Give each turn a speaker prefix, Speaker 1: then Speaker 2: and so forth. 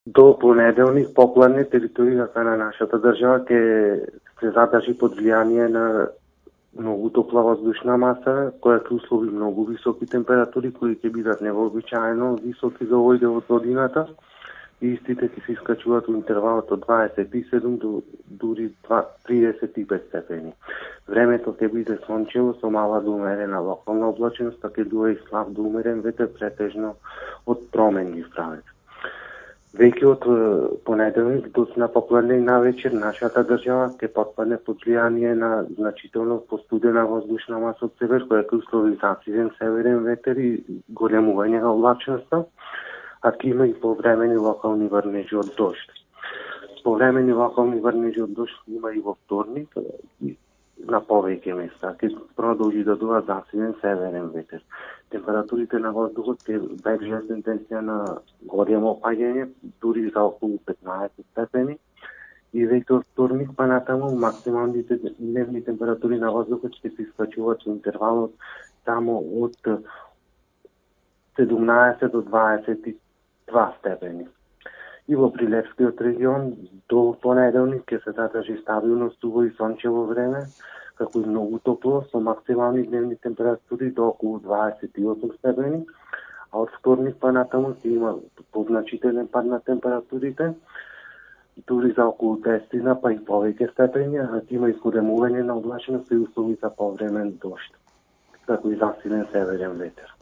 Speaker 1: До понеделник попладне територијата на нашата држава ќе се задржи под влијание на многу топла воздушна маса, која ќе услови многу високи температури, кои ќе бидат невообичаено високи за овој дел од годината. И истите ќе се искачуваат во интервалот од 27 до дури 35 степени. Времето ќе биде сончево со мала до умерена локална облачност, а ќе дуе и слаб до умерен ветер, претежно од променлив правец. Веќе од понеделник до на попладне и навечер нашата држава ќе потпадне под влијание на значително постудена воздушна маса од север, која ќе услови засилен северен ветер и големување на облачноста, а ќе има и повремени локални врнежи од дожд. Повремени локални врнежи од дожд има и во вторник на повеќе места. Ќе продолжи да дува засилен северен ветер. Температурите на воздухот ќе држат тенденција на големо опаѓање, дури за околу 15 степени. И веќе од вторник па натаму максималните дневни температури на воздухот ќе се искачуваат во интервалот само од 17 до 22 степени. И во Прилепскиот регион до понеделник ќе се задржи стабилно суво и сончево време, како и многу топло, со максимални дневни температури до околу 28 степени, а од вторник па натаму ќе има позначителен пад на температурите, дури за околу 10 па и повеќе степени, а ќе има и зголемување на облачност и услови за повремен дожд, како и засилен северен ветер.